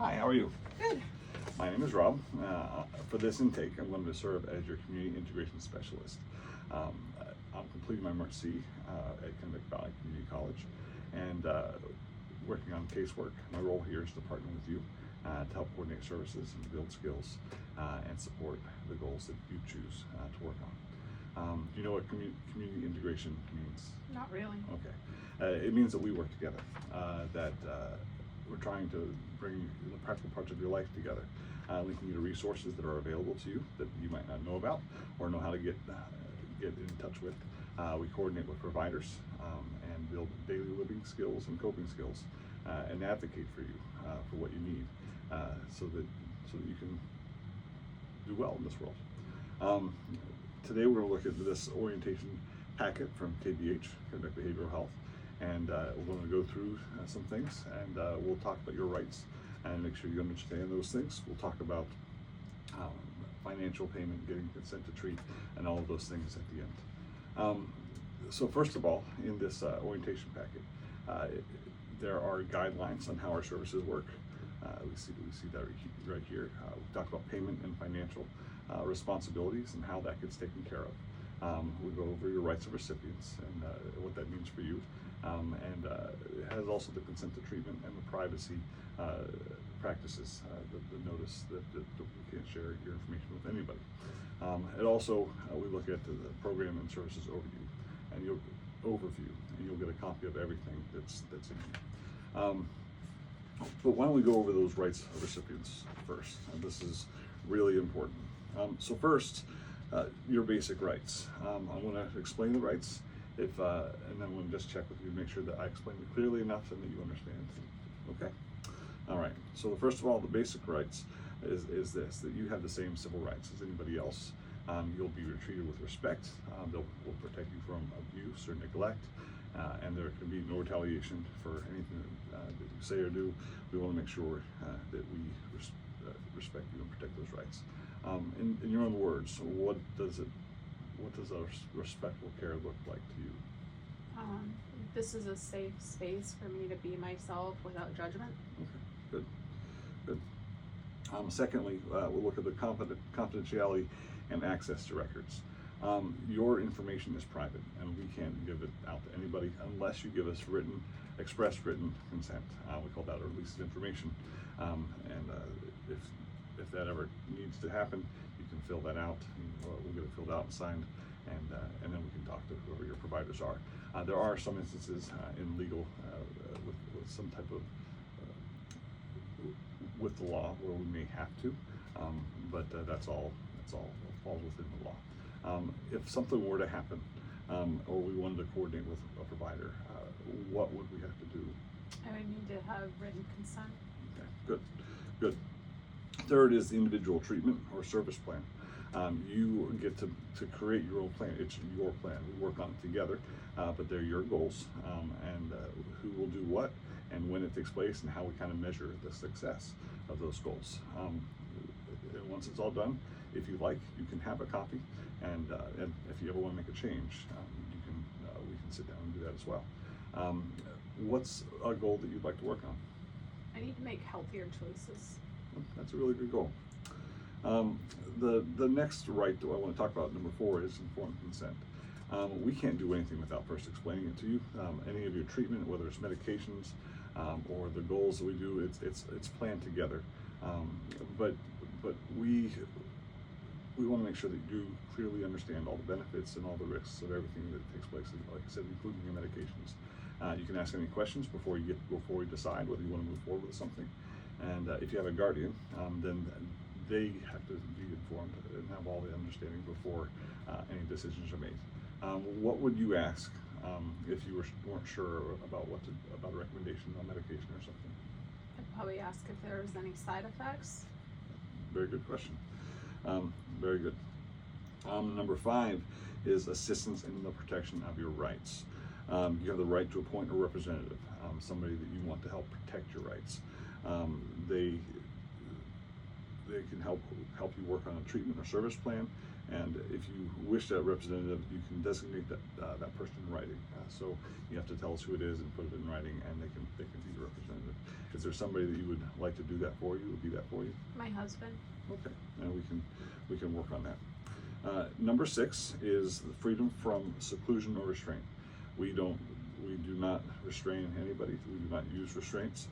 Hi, how are you? Good. My name is Rob. For this intake, I'm going to serve as your Community Integration Specialist. I'm completing my MHT at Kennebec Valley Community College and working on casework. My role here is to partner with you to help coordinate services and build skills and support the goals that you choose to work on. Do you know what community integration means? Not really. Okay. It means that we work together, that we're trying to bring the practical parts of your life together, linking you to resources that are available to you that you might not know about or know how to get in touch with. We coordinate with providers and build daily living skills and coping skills and advocate for you for what you need so that you can do well in this world. Today we're going to look at this orientation packet from KBH, Kennebec Behavioral Health, and we're going to go through some things, and we'll talk about your rights and make sure you understand those things. We'll talk about financial payment, getting consent to treat, and all of those things at the end. So first of all, in this orientation packet, there are guidelines on how our services work. We see that right here. We talk about payment and financial responsibilities and how that gets taken care of. We go over your rights of recipients and what that means for you. And it has also the consent to treatment and the privacy practices, the notice that we can't share your information with anybody. And also, we look at the program and services overview, and you'll get a copy of everything that's in here. But why don't we go over those rights of recipients first? And this is really important. So first, your basic rights. I'm going to explain the rights, and then I'm going to just check with you to make sure that I explained it clearly enough and that you understand. Okay? All right. So first of all, the basic rights is this: that you have the same civil rights as anybody else. You'll be treated with respect. We'll protect you from abuse or neglect, and there can be no retaliation for anything that you say or do. We want to make sure that we respect you and protect those rights. In your own words, what does a respectful care look like to you? This is a safe space for me to be myself without judgment. Okay, good. Secondly, we'll look at the confidentiality and access to records. Your information is private, and we can't give it out to anybody unless you give us express written consent. We call that a release of information. If that ever needs to happen, you can fill that out. We'll get it filled out and signed, and then we can talk to whoever your providers are. There are some instances in legal with some type of with the law where we may have to, but that's all falls within the law. If something were to happen, or we wanted to coordinate with a provider, what would we have to do? I would need to have written consent. Okay, good. Third is the individual treatment or service plan. You get to create your own plan. It's your plan. We work on it together, but they're your goals, and who will do what and when it takes place and how we kind of measure the success of those goals. And once it's all done, if you like, you can have a copy, and if you ever want to make a change, we can sit down and do that as well. What's a goal that you'd like to work on? I need to make healthier choices. That's a really good goal. The next right that I want to talk about, number 4, is informed consent. We can't do anything without first explaining it to you. Any of your treatment, whether it's medications or the goals that we do, it's planned together. But we want to make sure that you clearly understand all the benefits and all the risks of everything that takes place, like I said, including your medications. You can ask any questions before we decide whether you want to move forward with something. And if you have a guardian, then they have to be informed and have all the understanding before any decisions are made. What would you ask if you weren't sure about about a recommendation on medication or something? I'd probably ask if there's any side effects. Very good question. Very good. Number 5 is assistance in the protection of your rights. You have the right to appoint a representative, somebody that you want to help protect your rights. They can help you work on a treatment or service plan And if you wish a representative, you can designate that person in writing. So you have to tell us who it is and put it in writing, and they can be your representative. Is there somebody that you would like to do that for you? Would be that for you? My husband. Okay, and we can work on that. Number 6 is the freedom from seclusion or restraint. We do not restrain anybody. We do not use restraints.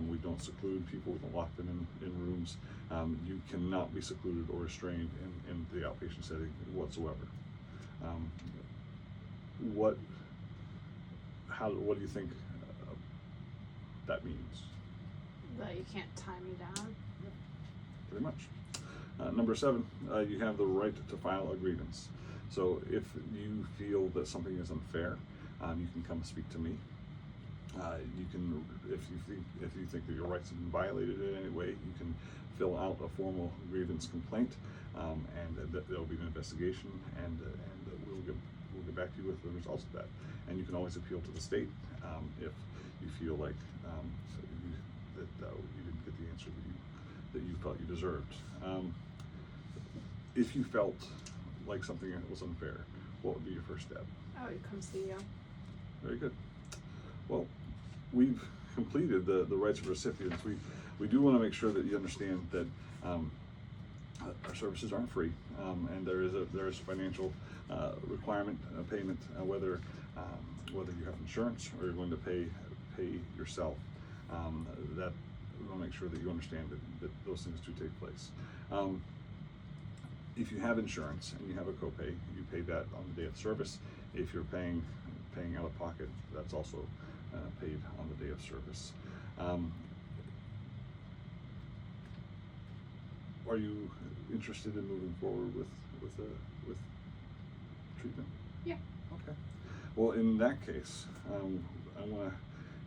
We don't seclude people. We don't lock them in rooms. You cannot be secluded or restrained in the outpatient setting whatsoever. What do you think that means? That you can't tie me down. Pretty much. Number 7, you have the right to file a grievance. So if you feel that something is unfair, you can come speak to me. You can, if you think that your rights have been violated in any way, you can fill out a formal grievance complaint, and there'll be an investigation, and we'll get back to you with the results of that. And you can always appeal to the state if you feel like that you didn't get the answer that you felt you deserved. If you felt like something was unfair, what would be your first step? I would come see you. Very good. Well, we've completed the rights of recipients. We do want to make sure that you understand that our services aren't free, and there is a financial requirement payment, whether you have insurance or you're going to pay yourself. That we want to make sure that you understand that those things do take place. If you have insurance and you have a copay, you pay that on the day of service. If you're paying out of pocket, that's also paid on the day of service. Are you interested in moving forward with treatment? Yeah. Okay. Well, in that case, I want to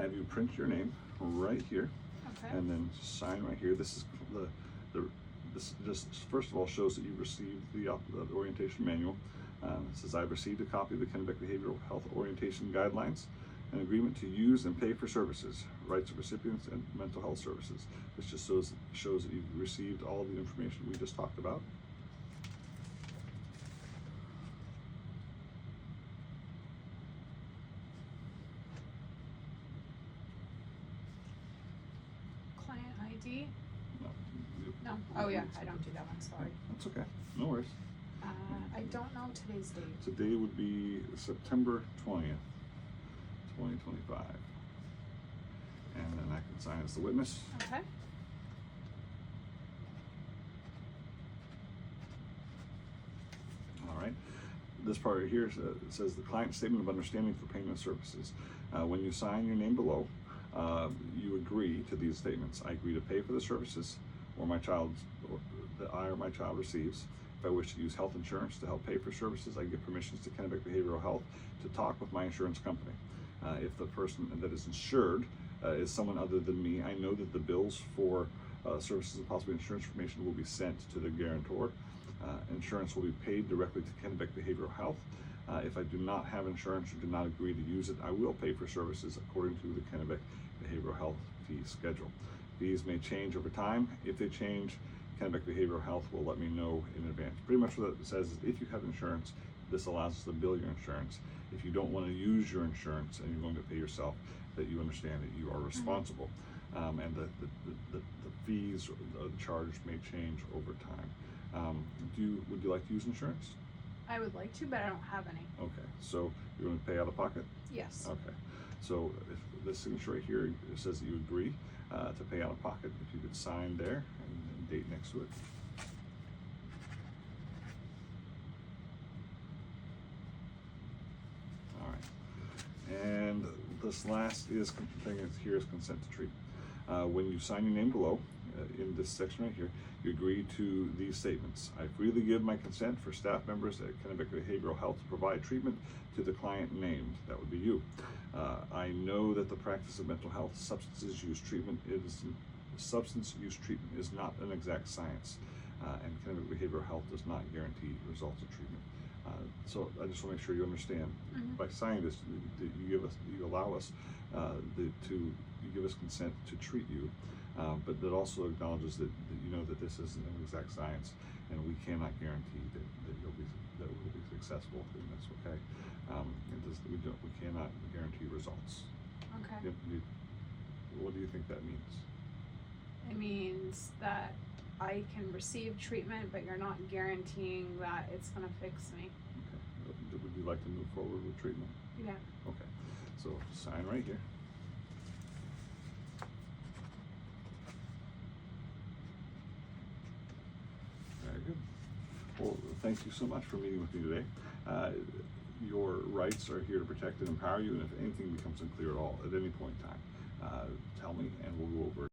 have you print your name right here, Okay. and then sign right here. This is this just first of all shows that you received the orientation manual. It says, I've received a copy of the Kennebec Behavioral Health Orientation Guidelines, an agreement to use and pay for services, rights of recipients, and mental health services. This just shows that you've received all the information we just talked about. Client ID? No. No. Oh yeah, I don't do that one, sorry. That's okay. No worries. I don't know today's date. Today would be September 20th, 2025. And then I can sign as the witness. Okay. All right. This part right here says the client statement of understanding for payment of services. When you sign your name below, you agree to these statements. I agree to pay for the services that I or my child receives. If I wish to use health insurance to help pay for services, I give permissions to Kennebec Behavioral Health to talk with my insurance company. If the person that is insured is someone other than me, I know that the bills for services and possibly insurance information will be sent to the guarantor. Insurance will be paid directly to Kennebec Behavioral Health. If I do not have insurance or do not agree to use it, I will pay for services according to the Kennebec Behavioral Health fee schedule. Fees may change over time. If they change, Kennebec Behavioral Health will let me know in advance. Pretty much what it says is if you have insurance, this allows us to bill your insurance. If you don't want to use your insurance and you're going to pay yourself, that you understand that you are responsible. And the fees or the charge may change over time. Would you like to use insurance? I would like to, but I don't have any. Okay, so you're going to pay out of pocket? Yes. Okay, so if this signature right here says that you agree to pay out of pocket, if you could sign there and date next to it. All right, and this last thing here is consent to treat. When you sign your name below, in this section right here, you agree to these statements. I freely give my consent for staff members at Kennebec Behavioral Health to provide treatment to the client named. That would be you. I know that the practice of mental health substance use treatment is not an exact science, and Kennebec Behavioral Health does not guarantee results of treatment. So I just want to make sure you understand, by signing this, that you allow us you give us consent to treat you, but that also acknowledges that you know that this isn't an exact science, and we cannot guarantee that we'll be successful in this. Okay, we cannot guarantee results. Okay. What do you think that means? It means that I can receive treatment, but you're not guaranteeing that it's going to fix me. Okay. Would you like to move forward with treatment? Yeah. Okay. So sign right here. Very good. Well, thank you so much for meeting with me today. Your rights are here to protect and empower you, and if anything becomes unclear at all at any point in time, tell me and we'll go over it.